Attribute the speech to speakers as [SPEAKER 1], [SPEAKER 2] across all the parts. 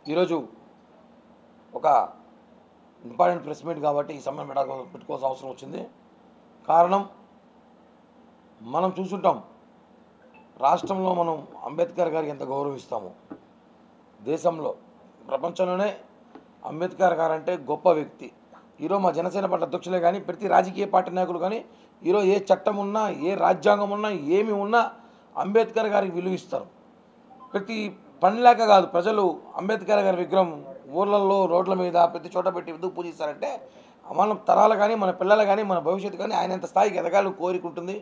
[SPEAKER 1] ఈరోజు ఒక important press meet కాబట్టి ఈ సమయం పెట్టుకోవాల్సిన అవసరం వచ్చింది. కారణం మనం చూసుంటాం, రాష్ట్రంలో మనం అంబేద్కర్ గారికి ఎంత గౌరవిస్తామో, దేశంలో ప్రపంచంలోనే అంబేద్కర్ గారు అంటే గొప్ప వ్యక్తి. ఈరోజు మా జనసేన పార్టీ అధ్యక్షులే కానీ ప్రతి రాజకీయ పార్టీ నాయకులు కానీ ఈరోజు ఏ చట్టం ఉన్నా, ఏ రాజ్యాంగం ఉన్నా, ఏమి ఉన్నా అంబేద్కర్ గారికి విలువిస్తారు. ప్రతి పనిలేక కాదు, ప్రజలు అంబేద్కర్ గారి విగ్రహం ఊర్లలో, రోడ్ల మీద ప్రతి చోట పెట్టి ఎందుకు పూజిస్తారంటే మన తరాలు కానీ, మన పిల్లలు కానీ, మన భవిష్యత్తు కానీ ఆయన ఎంత స్థాయికి ఎదగాలని కోరికుంటుంది.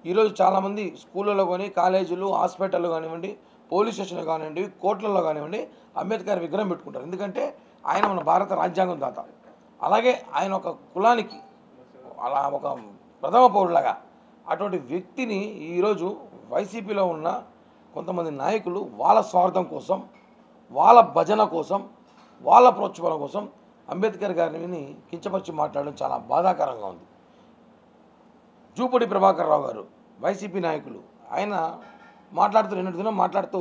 [SPEAKER 1] ఈరోజు చాలామంది స్కూళ్ళలో కానీ, కాలేజీలు, హాస్పిటళ్ళు కానివ్వండి, పోలీస్ స్టేషన్లు కానివ్వండి, కోర్టులలో కానివ్వండి అంబేద్కర్ విగ్రహం పెట్టుకుంటారు. ఎందుకంటే ఆయన మన భారత రాజ్యాంగం దాత. అలాగే ఆయన ఒక కులానికి అలా ఒక ప్రథమ పౌరులాగా అటువంటి వ్యక్తిని ఈరోజు వైసీపీలో ఉన్న కొంతమంది నాయకులు వాళ్ళ స్వార్థం కోసం, వాళ్ళ భజన కోసం, వాళ్ళ ప్రోత్సాహం కోసం అంబేద్కర్ గారిని కించపరిచి మాట్లాడడం చాలా బాధాకరంగా ఉంది. జూపూడి ప్రభాకర్ రావు గారు వైసీపీ నాయకులు ఆయన నిన్నటి దినం మాట్లాడుతూ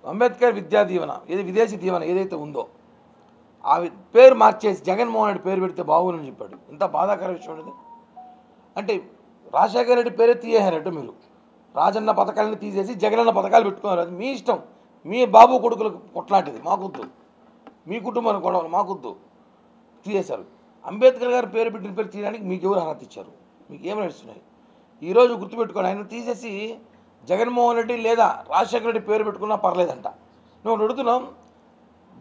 [SPEAKER 1] అంబేద్కర్ విద్యా దీవెన విదేశీ దీవెన ఏదైతే ఉందో ఆ పేరు మార్చేసి జగన్మోహన్ రెడ్డి పేరు పెడితే బాగుందని చెప్పాడు. ఇంత బాధాకర విషయం అనేది. అంటే రాజశేఖర రెడ్డి పేరే తీయేశారట మీరు. రాజన్న పథకాలను తీసేసి జగనన్న పథకాలు పెట్టుకున్నారు. అది మీ ఇష్టం, మీ బాబు కొడుకులకు కొట్లాంటిది, మాకొద్దు. మీ కుటుంబానికి గొడవలు మాకొద్దు. తీసేశారు. అంబేద్కర్ గారి పేరు పెట్టిన పేరు తీయడానికి మీకు ఎవరు అర్హత ఇచ్చారు? మీకు ఏమి నడుస్తున్నాయి? ఈరోజు గుర్తుపెట్టుకోండి, ఆయన తీసేసి జగన్మోహన్ రెడ్డి లేదా రాజశేఖర రెడ్డి పేరు పెట్టుకున్నా పర్లేదంట. నువ్వు అడుగుతున్నాం,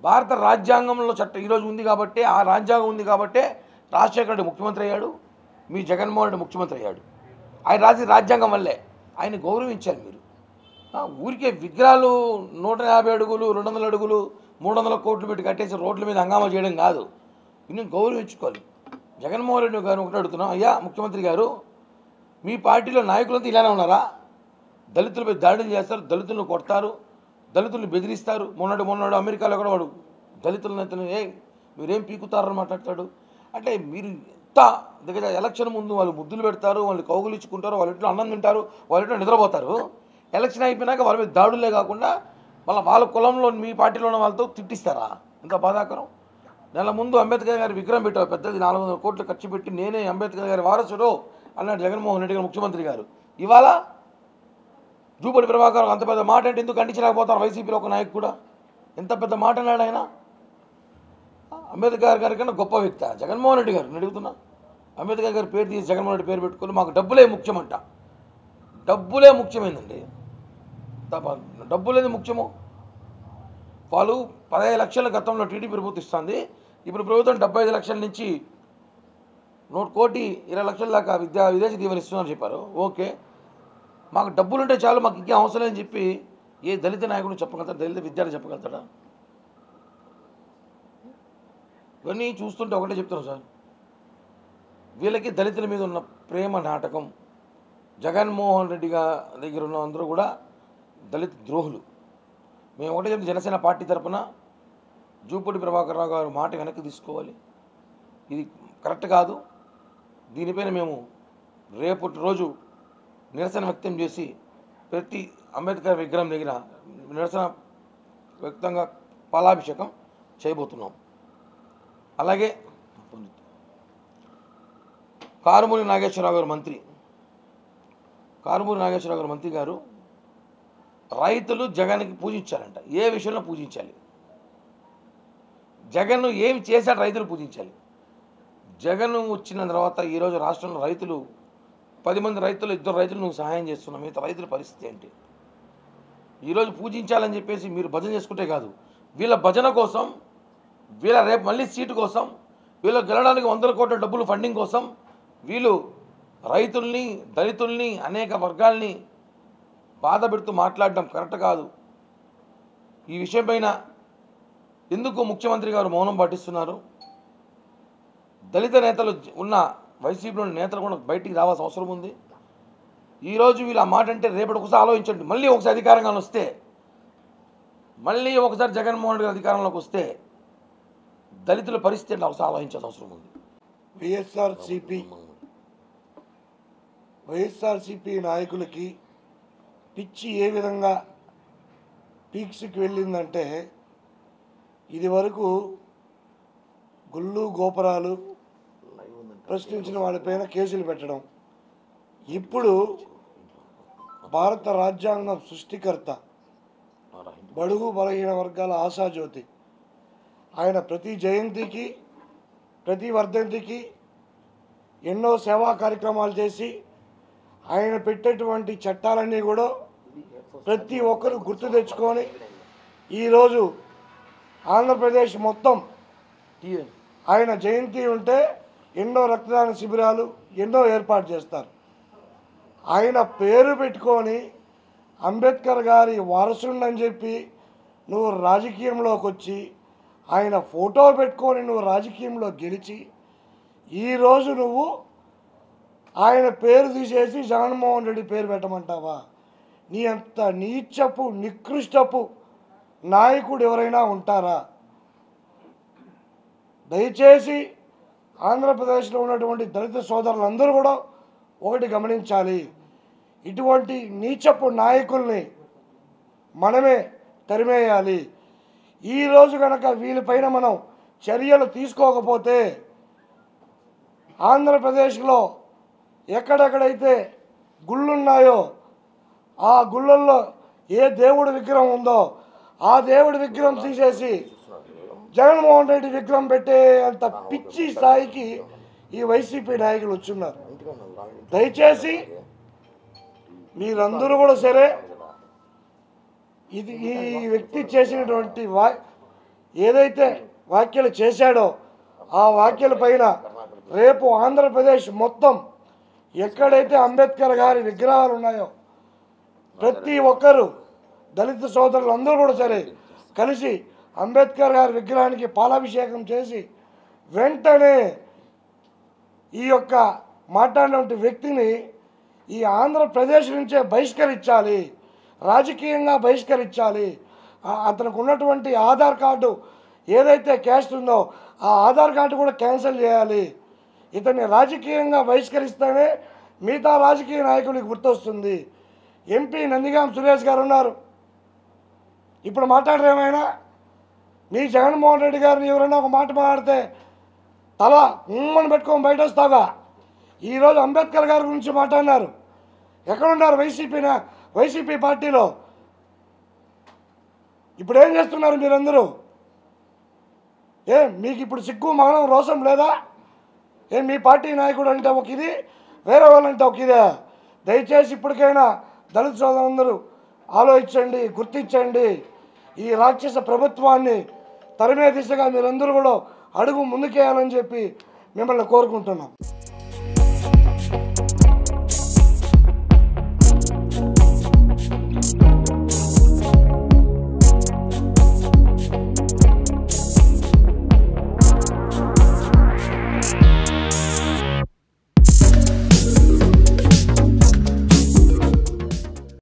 [SPEAKER 1] భారత రాజ్యాంగంలో చట్టం ఈరోజు ఉంది కాబట్టి, ఆ రాజ్యాంగం ఉంది కాబట్టే రాజశేఖర రెడ్డి ముఖ్యమంత్రి అయ్యాడు, మీ జగన్మోహన్ రెడ్డి ముఖ్యమంత్రి అయ్యాడు. ఆయన రాసిన రాజ్యాంగం వల్లే ఆయన గౌరవించారు మీరు. ఊరికే విగ్రహాలు 150 అడుగులు, 200 అడుగులు, 300 కోట్లు పెట్టి కట్టేసి రోడ్ల మీద హంగామా చేయడం కాదు. ఇన్ని గౌరవించుకోవాలి. జగన్మోహన్ రెడ్డి గారు ఒకటి అడుగుతున్నాం, అయ్యా ముఖ్యమంత్రి గారు, మీ పార్టీలో నాయకులంతా ఇలానే ఉన్నారా? దళితులపై దాడులు చేస్తారు, దళితులను కొడతారు, దళితులను బెదిరిస్తారు. మొన్నడు అమెరికాలో కూడా వాడు దళితులను మీరేం పీకుతారని మాట్లాడతాడు. అంటే మీరు ఎంత దగ్గర ఎలక్షన్ ముందు వాళ్ళు ముద్దులు పెడతారు, వాళ్ళు కౌగులించుకుంటారు, వాళ్ళ ఇంట్లో అన్నం తింటారు, వాళ్ళ ఇంట్లో నిద్రపోతారు. ఎలక్షన్ అయిపోయినాక వాళ్ళ మీద దాడులే కాకుండా మళ్ళీ వాళ్ళ కులంలో మీ పార్టీలో ఉన్న వాళ్ళతో తిట్టిస్తారా? ఇంత బాధాకరం. నెల ముందు అంబేద్కర్ గారి విగ్రహం పెట్టావు, పెద్దది 400 కోట్లు ఖర్చు పెట్టి నేనే అంబేద్కర్ గారి వారసుడు అన్నాడు జగన్మోహన్ రెడ్డి గారు ముఖ్యమంత్రి గారు. ఇవాళ జూపూడి ప్రభాకర్ అంత పెద్ద మాట అంటే ఎందుకు ఖండించలేకపోతారు? వైసీపీలో ఒక నాయకు కూడా ఎంత పెద్ద మాట అన్నాడు ఆయన. అంబేద్కర్ గారి కన్నా గొప్ప వ్యక్తి జగన్మోహన్ రెడ్డి గారు. నేను అడుగుతున్నా, అంబేద్కర్ గారి పేరు తీసి జగన్మోహన్ రెడ్డి పేరు పెట్టుకుని మాకు డబ్బులే ముఖ్యమంట. డబ్బులే ముఖ్యమైందండి. డబ్బులేది ముఖ్యము. వాళ్ళు 15 లక్షల గతంలో టీడీపీ ప్రభుత్వం ఇస్తుంది. ఇప్పుడు ప్రభుత్వం 75 లక్షల నుంచి 1,20,00,000 దాకా విదేశీ దీవెన ఇస్తున్నారని చెప్పారు. ఓకే, మాకు డబ్బులుంటే చాలు, మాకు ఇంకేం అవసరం లేదని చెప్పి ఏ దళిత నాయకుడు చెప్పగలుగుతాడు? దళిత విద్యార్థి చెప్పగలుగుతాడా? ఇవన్నీ చూస్తుంటే ఒకటే చెప్తాను సార్, వీళ్ళకి దళితుల మీద ఉన్న ప్రేమ నాటకం. జగన్మోహన్ రెడ్డి దగ్గర ఉన్న అందరూ కూడా దళిత ద్రోహులు. మేము ఒకటే చెప్తే జనసేన పార్టీ తరఫున జూపూడి ప్రభాకర్ రావు గారు మాట వెనక్కి తీసుకోవాలి. ఇది కరెక్ట్ కాదు. దీనిపైన మేము రేపటి రోజు నిరసన వ్యక్తం చేసి ప్రతి అంబేద్కర్ విగ్రహం దగ్గర నిరసన వ్యక్తంగా పాలాభిషేకం చేయబోతున్నాం. అలాగే కారుమూరి నాగేశ్వరరావు గారు మంత్రి గారు రైతులు జగన్కి పూజించారంట. ఏ విషయంలో పూజించాలి? జగన్ ఏమి చేశాడు? రైతులు పూజించాలి. జగన్ వచ్చిన తర్వాత ఈరోజు రాష్ట్రంలో రైతులు 10 మంది రైతులు 2 రైతులు నువ్వు సహాయం చేస్తున్నావు, మిగతా రైతుల పరిస్థితి ఏంటి? ఈరోజు పూజించాలని చెప్పేసి మీరు భజన చేసుకుంటే కాదు, వీళ్ళ భజన కోసం, వీళ్ళ రేపు మళ్ళీ సీటు కోసం, వీళ్ళు గెలవడానికి 100 కోట్ల డబ్బులు ఫండింగ్ కోసం వీళ్ళు రైతుల్ని, దళితుల్ని, అనేక వర్గాల్ని బాధ పెడుతూ మాట్లాడడం కరెక్ట్ కాదు. ఈ విషయం పైన ఎందుకు ముఖ్యమంత్రి గారు మౌనం పాటిస్తున్నారు? దళిత నేతలు ఉన్న వైసీపీలోని నేతలు కూడా బయటికి రావాల్సిన అవసరం ఉంది. ఈరోజు వీళ్ళు ఆ మాట అంటే రేపటి ఒకసారి ఆలోచించండి. మళ్ళీ ఒకసారి అధికారంగా వస్తే, మళ్ళీ ఒకసారి జగన్మోహన్ రెడ్డి అధికారంలోకి వస్తే దళితుల పరిస్థితి అంటే ఒకసారి ఆలోచించాల్సిన అవసరం ఉంది.
[SPEAKER 2] వైఎస్ఆర్సీపీ నాయకులకి పిచ్చి ఏ విధంగా పీక్స్కి వెళ్ళిందంటే ఇది వరకు గుళ్ళు గోపురాలు ప్రశ్నించిన వాళ్ళపైన కేసులు పెట్టడం, ఇప్పుడు భారత రాజ్యాంగం సృష్టికర్త బడుగు బలహీన వర్గాల ఆశాజ్యోతి ఆయన ప్రతి జయంతికి ప్రతి వర్ధంతికి ఎన్నో సేవా కార్యక్రమాలు చేసి ఆయన పెట్టేటువంటి చట్టాలన్నీ కూడా ప్రతి ఒక్కరు గుర్తు తెచ్చుకొని ఈరోజు ఆంధ్రప్రదేశ్ మొత్తం ఆయన జయంతి ఉంటే ఎన్నో రక్తదాన శిబిరాలు ఎన్నో ఏర్పాటు చేస్తారు. ఆయన పేరు పెట్టుకొని అంబేద్కర్ గారి వారసుడని చెప్పి నువ్వు రాజకీయంలోకి వచ్చి ఆయన ఫోటో పెట్టుకొని నువ్వు రాజకీయంలో గెలిచి ఈరోజు నువ్వు ఆయన పేరు తీసేసి జగన్మోహన్ రెడ్డి పేరు పెట్టమంటావా? నీ అంత నీచపు నికృష్టపు నాయకుడు ఎవరైనా ఉంటారా? దయచేసి ఆంధ్రప్రదేశ్లో ఉన్నటువంటి దళిత సోదరులందరూ కూడా ఒకటి గమనించాలి, ఇటువంటి నీచపు నాయకుల్ని మనమే తరిమేయాలి. ఈరోజు కనుక వీళ్ళపైన మనం చర్యలు తీసుకోకపోతే ఆంధ్రప్రదేశ్లో ఎక్కడెక్కడైతే గుళ్ళున్నాయో ఆ గుళ్ళల్లో ఏ దేవుడి విగ్రహం ఉందో ఆ దేవుడి విగ్రహం తీసేసి జగన్మోహన్ రెడ్డి విగ్రహం పెట్టే అంత పిచ్చి స్థాయికి ఈ వైసీపీ నాయకులు వచ్చున్నారు. దయచేసి మీరందరూ కూడా సరే ఇది ఈ వ్యక్తి చేసినటువంటి ఏదైతే వ్యాఖ్యలు చేశాడో ఆ వ్యాఖ్యల పైన రేపు ఆంధ్రప్రదేశ్ మొత్తం ఎక్కడైతే అంబేద్కర్ గారి విగ్రహాలు ఉన్నాయో ప్రతి ఒక్కరు దళిత సోదరులు అందరూ కూడా సరే కలిసి అంబేద్కర్ గారి విగ్రహానికి పాలాభిషేకం చేసి వెంటనే ఈ యొక్క మాట్లాడినటువంటి వ్యక్తిని ఈ ఆంధ్రప్రదేశ్ నుంచే బహిష్కరించాలి, రాజకీయంగా బహిష్కరించాలి. అతనికి ఉన్నటువంటి ఆధార్ కార్డు ఏదైతే క్యాస్ట్ ఉందో ఆ ఆధార్ కార్డు కూడా క్యాన్సిల్ చేయాలి. ఇతన్ని రాజకీయంగా బహిష్కరిస్తేనే మిగతా రాజకీయ నాయకులకు గుర్తొస్తుంది. ఎంపీ నందిగాం సురేష్ గారు ఉన్నారు, ఇప్పుడు మాట్లాడరు ఏమైనా? మీ జగన్మోహన్ రెడ్డి గారిని ఎవరైనా ఒక మాట మాట్లాడితే తల ఉమ్మని పెట్టుకొని బయట వస్తాగా. ఈరోజు అంబేద్కర్ గారి గురించి మాట్లాడినారు, ఎక్కడున్నారు వైసీపీ పార్టీలో? ఇప్పుడు ఏం చేస్తున్నారు మీరందరూ? మీకు ఇప్పుడు సిగ్గు మగనం రోషం లేదా? మీ పార్టీ నాయకుడు అంటే ఒక ఇది, వేరే వాళ్ళంటే ఒక ఇదే. దయచేసి ఇప్పటికైనా దళిత సోదరులందరూ ఆలోచించండి, గుర్తించండి. ఈ రాక్షస ప్రభుత్వాన్ని తరిమే దిశగా మీరందరూ కూడా అడుగు ముందుకేయాలని చెప్పి మిమ్మల్ని కోరుకుంటున్నాం.